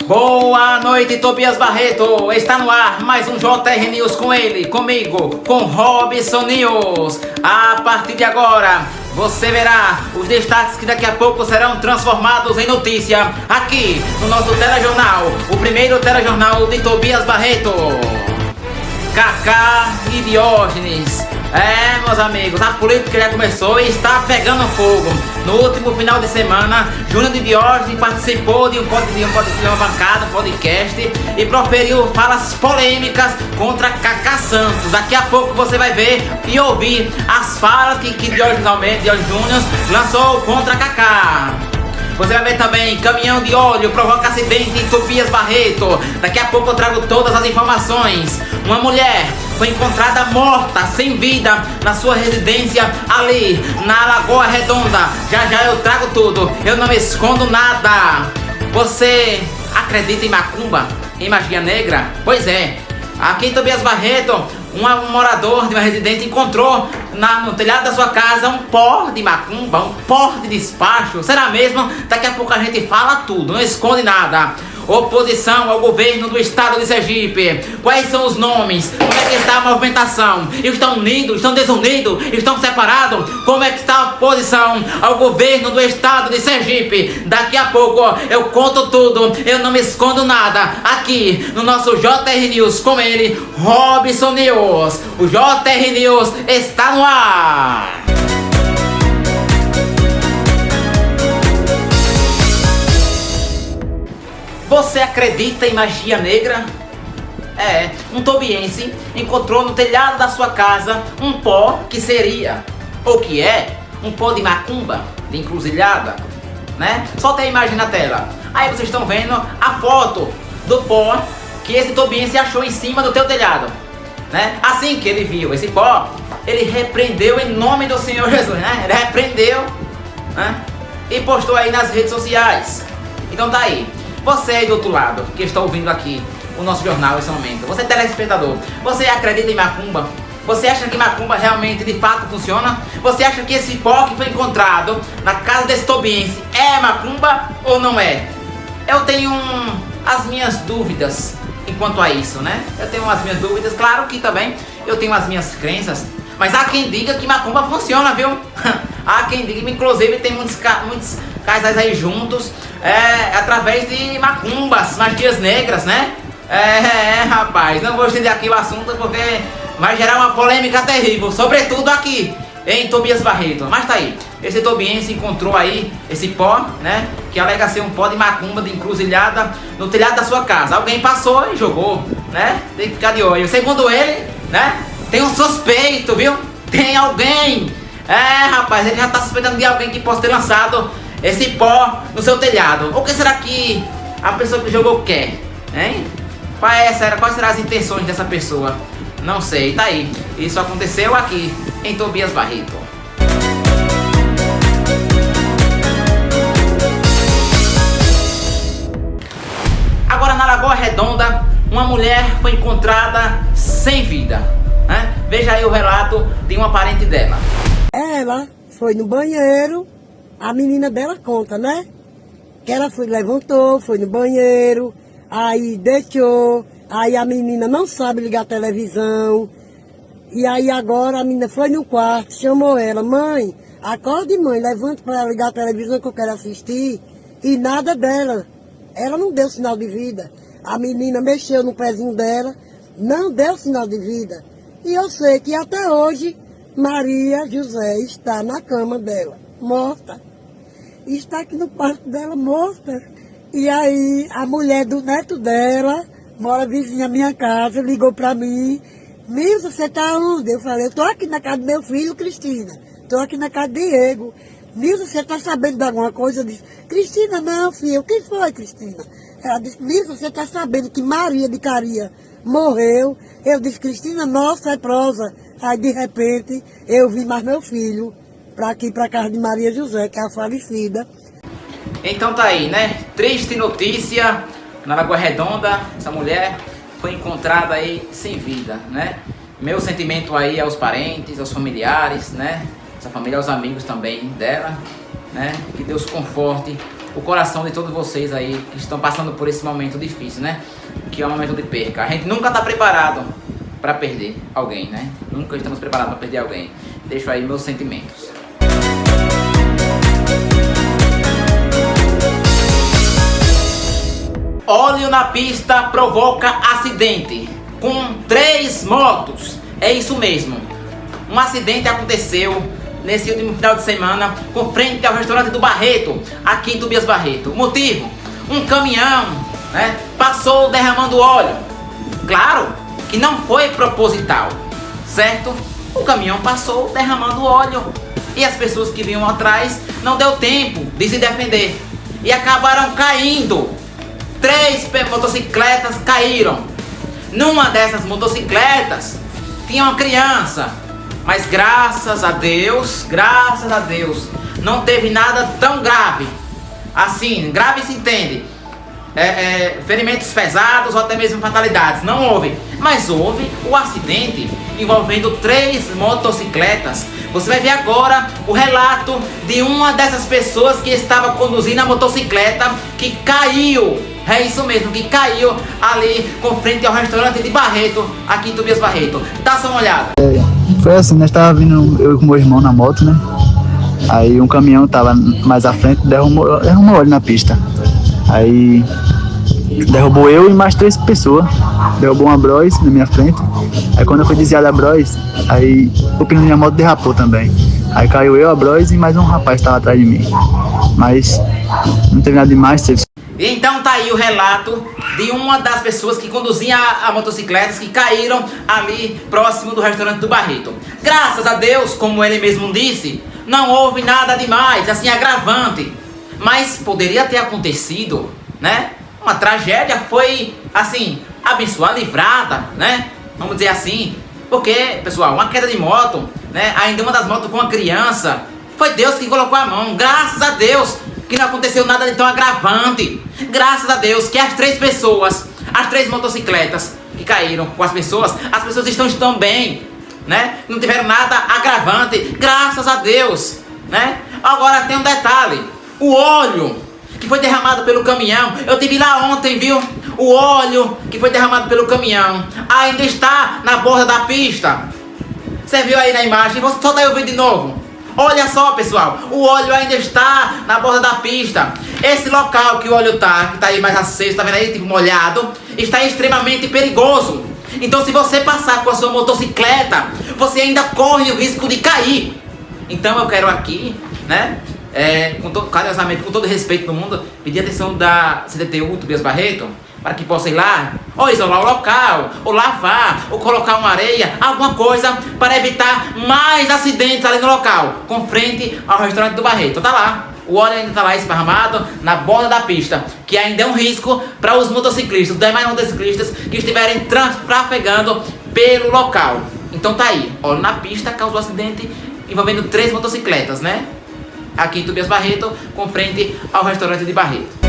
Boa noite, Tobias Barreto. Está no ar mais um JR News com ele, comigo, com Robson News. A partir de agora, você verá os destaques que daqui a pouco serão transformados em notícia aqui no nosso telejornal, o primeiro telejornal de Tobias Barreto. Kaká e Diógenes. Meus amigos, a política já começou e está pegando fogo. No último final de semana, Júnior de Diógenes participou de uma bancada, um podcast, e proferiu falas polêmicas contra Kaká Santos. Daqui a pouco você vai ver e ouvir as falas que Diógenes Júnior lançou contra Kaká. Você vai ver também, caminhão de óleo provoca acidente em Tobias Barreto. Daqui a pouco eu trago todas as informações. Uma mulher foi encontrada morta, sem vida, na sua residência ali, na Lagoa Redonda. Já eu trago tudo, eu não escondo nada. Você acredita em macumba, em magia negra? Pois é, aqui em Tobias Barreto, um morador de uma residência encontrou no telhado da sua casa um pó de macumba, um pó de despacho. Será mesmo? Daqui a pouco a gente fala tudo, não esconde nada. Oposição ao governo do estado de Sergipe. Quais são os nomes? Como é que está a movimentação? Estão unidos? Estão desunidos? Estão separados? Como é que está a oposição ao governo do estado de Sergipe? Daqui a pouco eu conto tudo, eu não me escondo nada. Aqui no nosso JR News com ele, Robson News. O JR News está no ar. Você acredita em magia negra? Um tobiense encontrou no telhado da sua casa um pó que seria, ou que é, um pó de macumba, de encruzilhada, né? Solta a imagem na tela. Aí vocês estão vendo a foto do pó que esse tobiense achou em cima do teu telhado, né? Assim que ele viu esse pó, ele repreendeu em nome do Senhor Jesus, né? Ele repreendeu, né? E postou aí nas redes sociais. Então tá aí. Você aí do outro lado, que está ouvindo aqui o nosso jornal nesse momento, você telespectador, você acredita em macumba? Você acha que macumba realmente de fato funciona? Você acha que esse pó que foi encontrado na casa desse tobiense é macumba ou não é? Eu tenho as minhas dúvidas enquanto a isso, né? Eu tenho as minhas dúvidas, claro que também eu tenho as minhas crenças, mas há quem diga que macumba funciona, viu? Há quem diga, inclusive tem muitos casais aí juntos, através de macumbas, magias negras, né? Rapaz, não vou estender aqui o assunto porque vai gerar uma polêmica terrível, sobretudo aqui em Tobias Barreto. Mas tá aí, esse tobiense encontrou aí esse pó, né? Que alega ser um pó de macumba, de encruzilhada, no telhado da sua casa. Alguém passou e jogou, né? Tem que ficar de olho. Segundo ele, né? Tem um suspeito, viu? Tem alguém. Rapaz, ele já tá suspeitando de alguém que possa ter lançado esse pó no seu telhado. O que será que a pessoa que jogou quer? Hein? Quais serão as intenções dessa pessoa? Não sei, tá aí. Isso aconteceu aqui em Tobias Barreto. Agora na Lagoa Redonda, uma mulher foi encontrada sem vida, né? Veja aí o relato de uma parente dela. Ela foi no banheiro, a menina dela conta, né? Que ela levantou, foi no banheiro, aí deixou, aí a menina não sabe ligar a televisão. E aí agora a menina foi no quarto, chamou ela, mãe, acorde mãe, levante para ela ligar a televisão que eu quero assistir. E nada dela, ela não deu sinal de vida. A menina mexeu no pezinho dela, não deu sinal de vida. E eu sei que até hoje Maria José está na cama dela, morta. Está aqui no quarto dela, morta. E aí a mulher do neto dela, mora vizinha à minha casa, ligou para mim. Milson, você está onde? Eu falei, eu estou aqui na casa do meu filho, Cristina. Estou aqui na casa de Diego. Milson, você está sabendo de alguma coisa? Eu disse, Cristina, não, filho. Quem foi, Cristina? Ela disse, Milson, você está sabendo que Maria de Caria morreu? Eu disse, Cristina, nossa, é prosa. Aí, de repente, eu vi mais meu filho para aqui, para casa de Maria José, que é a falecida. Então tá aí, né? Triste notícia na Lagoa Redonda. Essa mulher foi encontrada aí sem vida, né? Meu sentimento aí aos parentes, aos familiares, né? Essa família, aos amigos também dela, né? Que Deus conforte o coração de todos vocês aí que estão passando por esse momento difícil, né? Que é um momento de perca. A gente nunca está preparado para perder alguém, né? Nunca estamos preparados para perder alguém. Deixo aí meus sentimentos. Óleo na pista provoca acidente com 3 motos. É isso mesmo. Um acidente aconteceu nesse último final de semana com frente ao restaurante do Barreto, aqui em Tobias Barreto. O motivo? Um caminhão, né, passou derramando óleo. Claro que não foi proposital, certo? O caminhão passou derramando óleo e as pessoas que vinham atrás não deu tempo de se defender e acabaram caindo. 3 motocicletas caíram. Numa dessas motocicletas tinha uma criança, mas graças a Deus, não teve nada tão grave. Assim, grave se entende, ferimentos pesados ou até mesmo fatalidades, não houve. Mas houve o acidente envolvendo 3 motocicletas. Você vai ver agora o relato de uma dessas pessoas que estava conduzindo a motocicleta que caiu. É isso mesmo, que caiu ali com frente ao restaurante de Barreto, aqui em Tobias Barreto. Dá só uma olhada. Foi assim, nós estávamos vindo, eu com meu irmão na moto, né? Aí um caminhão estava mais à frente, derrubou óleo na pista. Aí derrubou eu e mais 3 pessoas. Derrubou uma Bros na minha frente. Aí quando eu fui desviar da Bros, aí o pneu da minha moto derrapou também. Aí caiu eu, a Bros e mais um rapaz que estava atrás de mim. Mas não teve nada demais, teve. Então tá aí o relato de uma das pessoas que conduzia a motocicletas que caíram ali próximo do restaurante do Barreto. Graças a Deus, como ele mesmo disse, não houve nada demais, assim, agravante. Mas poderia ter acontecido, né? Uma tragédia foi, assim, abençoada, livrada, né? Vamos dizer assim. Porque, pessoal, uma queda de moto, né? Ainda uma das motos com uma criança. Foi Deus que colocou a mão, graças a Deus que não aconteceu nada de tão agravante. Graças a Deus que as 3 pessoas, as 3 motocicletas que caíram com as pessoas estão bem, né? Não tiveram nada agravante, graças a Deus, né? Agora tem um detalhe, o óleo que foi derramado pelo caminhão, eu tive lá ontem, viu? O óleo que foi derramado pelo caminhão ainda está na borda da pista. Você viu aí na imagem? Vou soltar aí o vídeo de novo. Olha só, pessoal, o óleo ainda está na borda da pista. Esse local que o óleo tá, que tá aí mais aceso, tá vendo aí, tipo molhado, está extremamente perigoso. Então se você passar com a sua motocicleta, você ainda corre o risco de cair. Então eu quero aqui, né, carinhosamente, com todo respeito do mundo, pedir a atenção da CDTU Tobias Barreto, para que possa ir lá, ou isolar o local, ou lavar, ou colocar uma areia, alguma coisa para evitar mais acidentes ali no local, com frente ao restaurante do Barreto. Tá lá, o óleo ainda está lá esparramado na borda da pista, que ainda é um risco para os motociclistas, os demais motociclistas que estiverem trafegando pelo local. Então tá aí, óleo na pista causou acidente envolvendo 3 motocicletas, né? Aqui em Tobias Barreto, com frente ao restaurante de Barreto.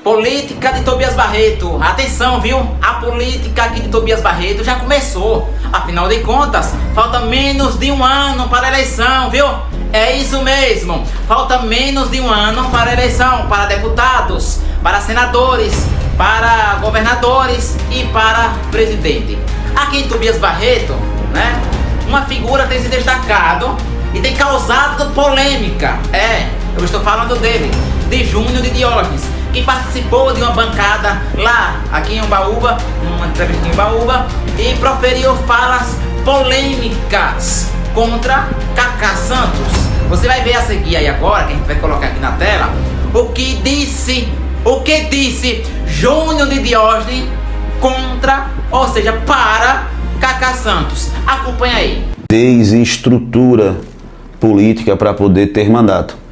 Política de Tobias Barreto. Atenção, viu? A política aqui de Tobias Barreto já começou. Afinal de contas, falta menos de um ano para a eleição, viu? É isso mesmo. Falta menos de um ano para a eleição, para deputados, para senadores, para governadores e para presidente. Aqui em Tobias Barreto, né? Uma figura tem se destacado e tem causado polêmica. Eu estou falando dele, de Júnior de Diógenes, que participou de uma bancada lá, aqui em Umbaúba, uma entrevista em Umbaúba, e proferiu falas polêmicas contra Cacá Santos. Você vai ver a seguir aí agora, que a gente vai colocar aqui na tela, o que disse Júnior de Diógenes contra, ou seja, para Cacá Santos. Acompanha aí. Desestrutura política para poder ter mandato.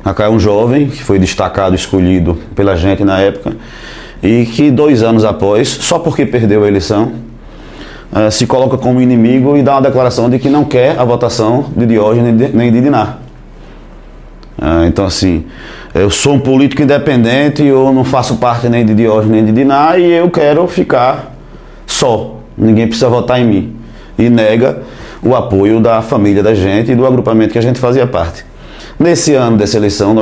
Cacá é um jovem que foi destacado, escolhido pela gente na época, e que 2 anos após, só porque perdeu a eleição, se coloca como inimigo e dá uma declaração de que não quer a votação de Diógenes nem de Dinar. Então assim, eu sou um político independente, eu não faço parte nem de Diógenes nem de Dinar e eu quero ficar só, ninguém precisa votar em mim. E nega o apoio da família da gente e do agrupamento que a gente fazia parte. Nesse ano dessa eleição,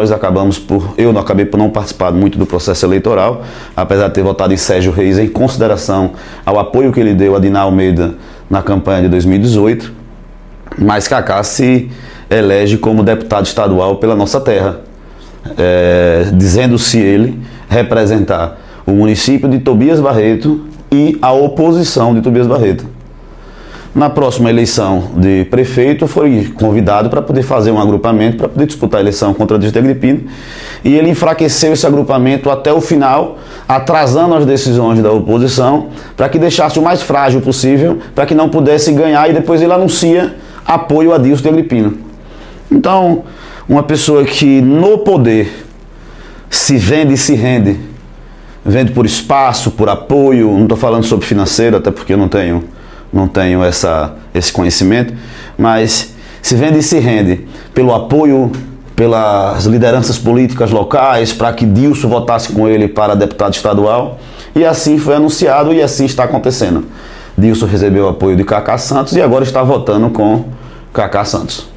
eu não acabei por não participar muito do processo eleitoral, apesar de ter votado em Sérgio Reis em consideração ao apoio que ele deu a Dina Almeida na campanha de 2018, mas Cacá se elege como deputado estadual pela nossa terra, dizendo-se ele representar o município de Tobias Barreto e a oposição de Tobias Barreto. Na próxima eleição de prefeito, foi convidado para poder fazer um agrupamento, para poder disputar a eleição contra o Distrito Agripino, e ele enfraqueceu esse agrupamento até o final, atrasando as decisões da oposição, para que deixasse o mais frágil possível, para que não pudesse ganhar, e depois ele anuncia apoio a Dilson de Agripino. Então, uma pessoa que no poder se vende e se rende, vende por espaço, por apoio, não estou falando sobre financeiro, até porque eu não tenho esse conhecimento, mas se vende e se rende pelo apoio, pelas lideranças políticas locais, para que Dilson votasse com ele para deputado estadual, e assim foi anunciado e assim está acontecendo. Dilson recebeu o apoio de Cacá Santos e agora está votando com Cacá Santos.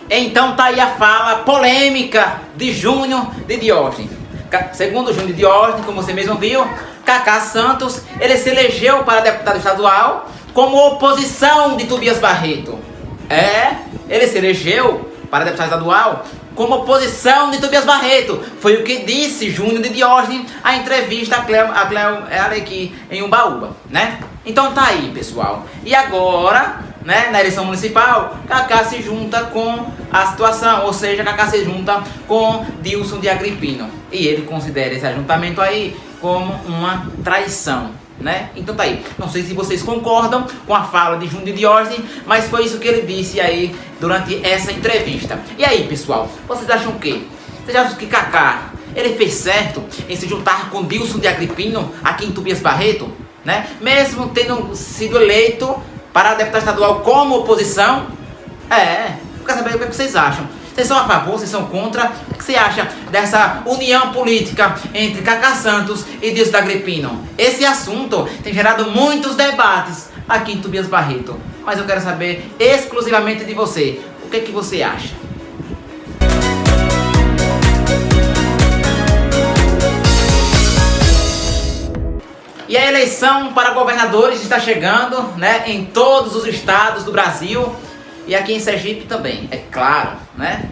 Então tá aí a fala polêmica de Júnior de Diógenes. Segundo Júnior de Diógenes, como você mesmo viu, Cacá Santos, ele se elegeu para deputado estadual como oposição de Tobias Barreto. Ele se elegeu para deputado estadual como oposição de Tobias Barreto. Foi o que disse Júnior de Diógenes a entrevista a Cleo aqui em Umbaúba, né? Então tá aí, pessoal. E agora, né, na eleição municipal, Cacá se junta com a situação, ou seja, Cacá se junta com Dilson de Agripino. E ele considera esse ajuntamento aí como uma traição, né? Então tá aí. Não sei se vocês concordam com a fala de Júnior de Diógenes, mas foi isso que ele disse aí durante essa entrevista. E aí, pessoal, vocês acham o quê? Vocês acham que Cacá, ele fez certo em se juntar com Dilson de Agripino aqui em Tobias Barreto, né? Mesmo tendo sido eleito para deputado estadual como oposição? Eu quero saber o que vocês acham. Vocês são a favor, vocês são contra? O que você acha dessa união política entre Cacá Santos e Dilson de Agripino? Esse assunto tem gerado muitos debates aqui em Tobias Barreto, mas eu quero saber exclusivamente de você. O que você acha? E a eleição para governadores está chegando, né, em todos os estados do Brasil. E aqui em Sergipe também, é claro, né?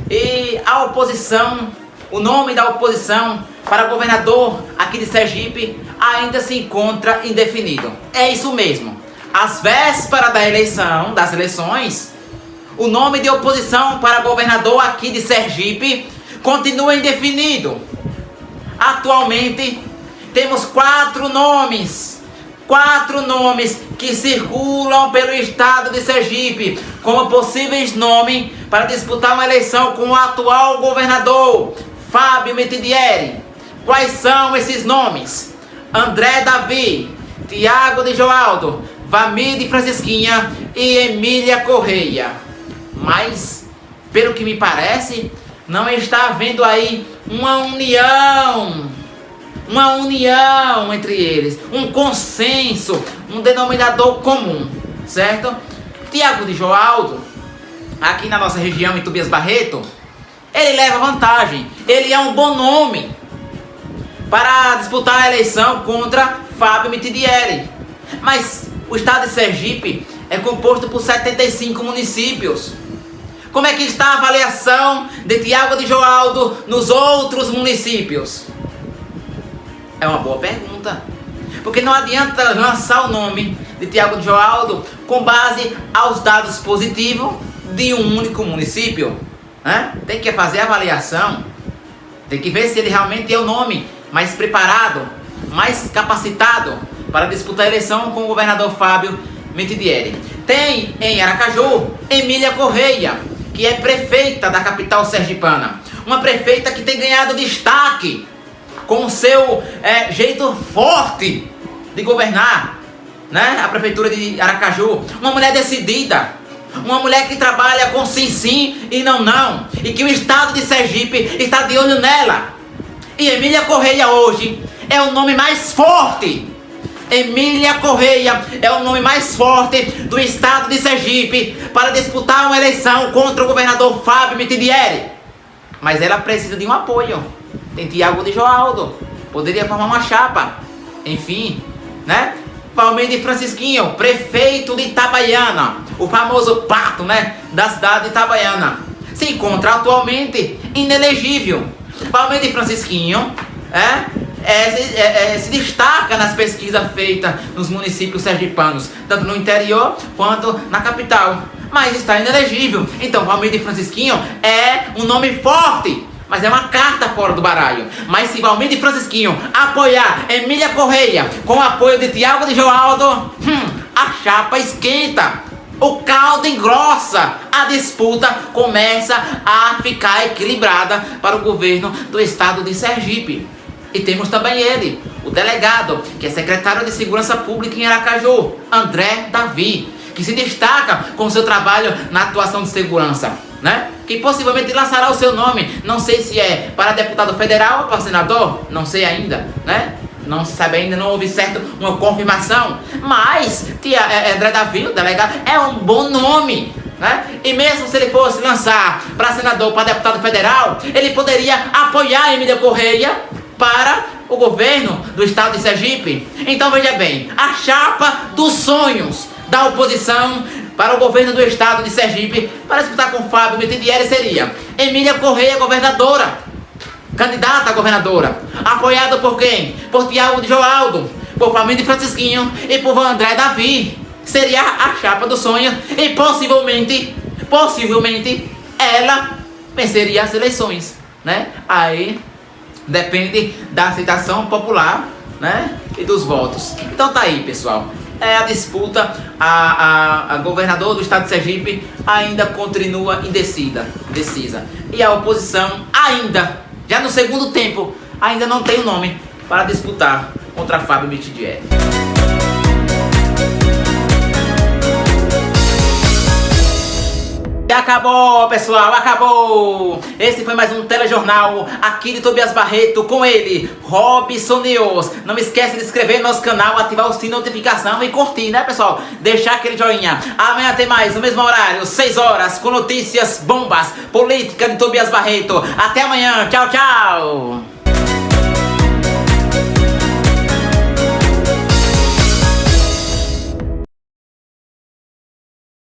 E a oposição, o nome da oposição para governador aqui de Sergipe ainda se encontra indefinido. É isso mesmo. Às vésperas das eleições, o nome de oposição para governador aqui de Sergipe continua indefinido. Atualmente, temos 4 nomes que circulam pelo estado de Sergipe como possíveis nomes para disputar uma eleição com o atual governador Fábio Mitidieri. Quais são esses nomes? André Davi, Tiago de Joaldo, Vamir de Francisquinha e Emília Correia. Mas, pelo que me parece, não está havendo aí uma união entre eles, um consenso, um denominador comum, certo? Tiago de Joaldo, aqui na nossa região, em Tobias Barreto, ele leva vantagem, ele é um bom nome para disputar a eleição contra Fábio Mitidieri. Mas o estado de Sergipe é composto por 75 municípios. Como é que está a avaliação de Tiago de Joaldo nos outros municípios? É uma boa pergunta, porque não adianta lançar o nome de Tiago de Joaldo com base aos dados positivos de um único município, né? Tem que fazer a avaliação, tem que ver se ele realmente é o nome mais preparado, mais capacitado para disputar a eleição com o governador Fábio Mitidieri. Tem em Aracaju Emília Correia, que é prefeita da capital sergipana, uma prefeita que tem ganhado destaque com o seu jeito forte de governar, né? A prefeitura de Aracaju, uma mulher decidida, uma mulher que trabalha com sim, sim e não, não, e que o estado de Sergipe está de olho nela. E Emília Correia hoje é o nome mais forte Emília Correia é o nome mais forte do estado de Sergipe para disputar uma eleição contra o governador Fábio Mitidieri. Mas ela precisa de um apoio. Tem Tiago de Joaldo, poderia formar uma chapa. Enfim, né? Valmir de Francisquinho, prefeito de Itabaiana, o famoso pato, né, da cidade de Itabaiana, se encontra atualmente inelegível. Valmir de Francisquinho se destaca nas pesquisas feitas nos municípios sergipanos, tanto no interior quanto na capital, mas está inelegível. Então Valmir de Francisquinho é um nome forte, mas é uma carta fora do baralho. Mas se Valmir de Francisquinho apoiar Emília Correia com o apoio de Tiago de Joaldo, a chapa esquenta, o caldo engrossa, a disputa começa a ficar equilibrada para o governo do estado de Sergipe. E temos também ele, o delegado, que é secretário de Segurança Pública em Aracaju, André Davi, que se destaca com seu trabalho na atuação de segurança, né? Que possivelmente lançará o seu nome, não sei se é para deputado federal ou para senador, não sei ainda, né? Não se sabe ainda, não houve certo uma confirmação, mas André Davi, o delegado, é um bom nome, né? E mesmo se ele fosse lançar para senador, para deputado federal, ele poderia apoiar Emília Correia para o governo do estado de Sergipe. Então veja bem, a chapa dos sonhos da oposição para o governo do estado de Sergipe para disputar com Fábio Mitidieri seria Emília Correia, governadora, candidata a governadora, apoiada por quem? Por Tiago de Joaldo, por Valmir de Francisquinho e por André Davi. Seria a chapa do sonho e possivelmente ela venceria as eleições, né? Aí depende da aceitação popular, né? E dos votos. Então tá aí, pessoal. A disputa, a governador do estado de Sergipe ainda continua indecisa. E a oposição ainda, já no segundo tempo, ainda não tem o nome para disputar contra Fábio Mitidieri. Acabou, pessoal, acabou! Esse foi mais um telejornal aqui de Tobias Barreto, com ele, Robson News. Não esquece de se inscrever no nosso canal, ativar o sininho de notificação e curtir, né, pessoal? Deixar aquele joinha. Amanhã tem mais, no mesmo horário, 6 horas, com notícias bombas, política de Tobias Barreto. Até amanhã, tchau, tchau!